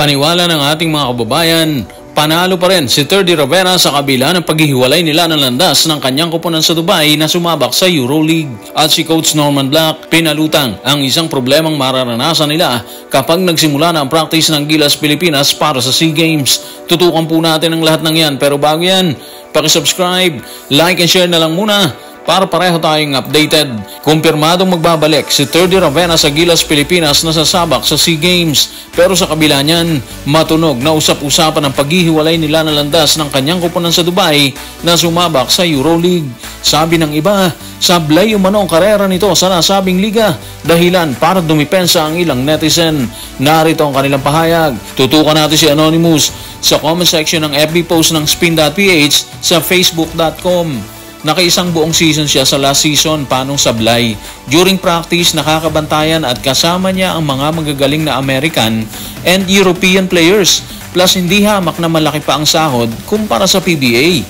Paniwala ng ating mga kababayan, panalo pa rin si Terdy Ravena sa kabila ng paghihiwalay nila ng landas ng kanyang koponan sa Dubai na sumabak sa EuroLeague. At si Coach Norman Black pinalutang ang isang problemang mararanasan nila kapag nagsimula na ang practice ng Gilas Pilipinas para sa SEA Games. Tutukan po natin ang lahat ng yan, pero bago yan, paki-subscribe, like and share na lang muna para pareho tayong updated. Kumpirmadong magbabalik si Terdy Ravena sa Gilas Pilipinas na sasabak sa SEA Games. Pero sa kabila niyan, matunog na usap-usapan ang paghihiwalay nila ng landas ng kanyang koponan sa Dubai na sumabak sa EuroLeague. Sabi ng iba, sablay umano ang karera nito sa nasabing liga, dahilan para dumipensa ang ilang netizen. Narito ang kanilang pahayag. Tutukan natin si Anonymous sa comment section ng FB post ng Spin.ph sa facebook.com. Nakaisang buong season siya sa last season, panong sablay. During practice, nakakabantayan at kasama niya ang mga magagaling na American and European players. Plus, hindi hamak na malaki pa ang sahod kumpara sa PBA.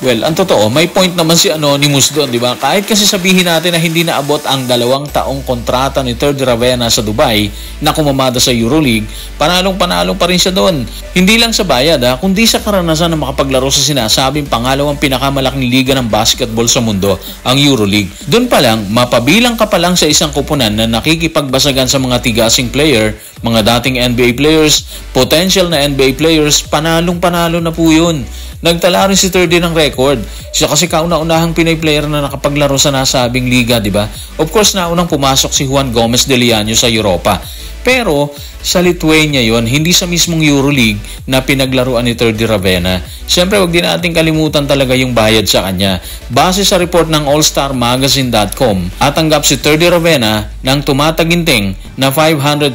Well, ang totoo, may point naman si Anonymous doon, di ba? Kahit kasi sabihin natin na hindi naabot ang 2 taong kontrata ni Terdy Ravena sa Dubai na kumamada sa EuroLeague, panalong-panalo pa rin siya doon. Hindi lang sa bayad, kundi sa karanasan na makapaglaro sa sinasabing pangalawang pinakamalaking liga ng basketball sa mundo, ang EuroLeague. Doon pa lang, mapabilang ka pa lang sa isang koponan na nakikipagbasagan sa mga tigasing player, mga dating NBA players, potential na NBA players, panalong-panalo na po yun. Nagtala rin si Terdy ng record. Siya kasi kauna-unahang Pinoy player na nakapaglaro sa nasabing liga, di ba? Of course, naunang pumasok si Juan Gomez de Liano sa Europa. Pero sa Lithuania yon, hindi sa mismong EuroLeague na pinaglaruan ni Terdy Ravena. Siyempre, wag din natin kalimutan talaga yung bayad sa kanya. Base sa report ng allstarmagazine.com, tanggap si Terdy Ravena ng tumataginting na $500,000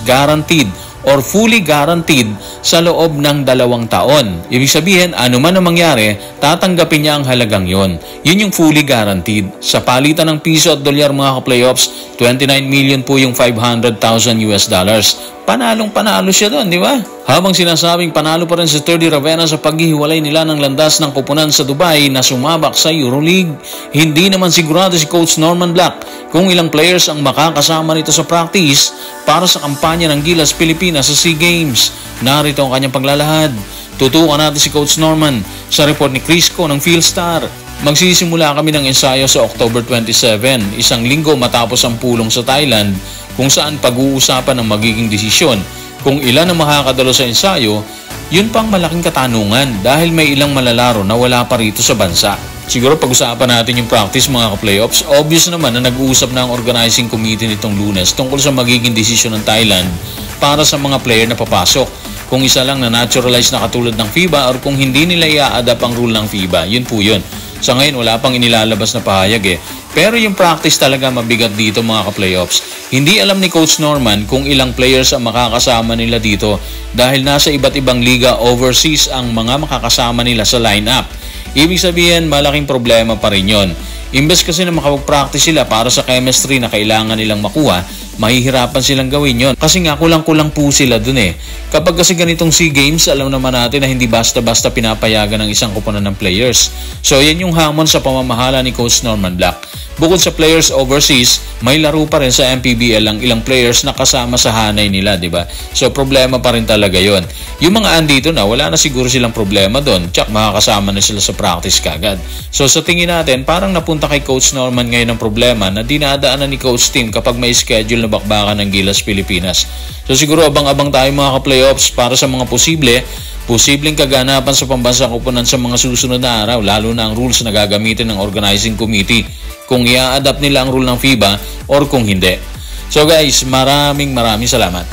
guaranteed or fully guaranteed sa loob ng 2 taon. Ibig sabihin, ano man ang mangyari, tatanggapin niya ang halagang yon. Yun yung fully guaranteed. Sa palitan ng piso at dolyar mga ka-playoffs, 29 million po yung $500,000. Panalong-panalo siya doon, di ba? Habang sinasabing panalo pa rin si Terdy Ravena sa paghihiwalay nila ng landas ng koponan sa Dubai na sumabak sa EuroLeague, hindi naman sigurado si Coach Norman Black kung ilang players ang makakasama nito sa practice para sa kampanya ng Gilas Pilipinas sa SEA Games. Narito ang kanyang paglalahad. Tutukan natin si Coach Norman sa report ni Crisco ng Philstar. Magsisimula kami ng ensayo sa October 27, isang linggo matapos ang pulong sa Thailand, kung saan pag-uusapan ang magiging desisyon kung ilan ang makakadalo sa ensayo. Yun pang malaking katanungan dahil may ilang malalaro na wala pa rito sa bansa. Siguro pag-usapan natin yung practice mga ka-playoffs. Obvious naman na nag-uusap na ang organizing committee nitong Lunes tungkol sa magiging desisyon ng Thailand para sa mga player na papasok. Kung isa lang na naturalize na katulad ng FIBA or kung hindi nila i-adapt ang rule ng FIBA. Yun po yun. Sa ngayon wala pang inilalabas na pahayag Pero yung practice talaga mabigat dito mga ka-playoffs. Hindi alam ni Coach Norman kung ilang players ang makakasama nila dito dahil nasa iba't ibang liga overseas ang mga makakasama nila sa lineup. Ibig sabihin malaking problema pa rin yun. Imbes kasi na makapag-practice sila para sa chemistry na kailangan nilang makuha, mahihirapan silang gawin yon kasi nga kulang-kulang po sila dun Kapag kasi ganitong SEA Games, alam naman natin na hindi basta-basta pinapayagan ng isang koponan ng players. So yan yung hamon sa pamamahala ni Coach Norman Black. Bukod sa players overseas, may laro pa rin sa MPBL ang ilang players na kasama sa hanay nila, di ba? So problema pa rin talaga yon. Yung mga andito na, wala na siguro silang problema doon. Tsak, makakasama na sila sa practice kagad. So sa tingin natin, parang napunta kay Coach Norman ngayon ang problema na dinadaanan ni Coach Tim kapag may schedule na bakbakan ng Gilas Pilipinas. So siguro abang-abang tayo mga ka-playoffs para sa mga posibleng kaganapan sa pambansang koponan sa mga susunod na araw, lalo na ang rules na gagamitin ng organizing committee, kung i-adapt nila ang rule ng FIBA or kung hindi. So guys, maraming salamat.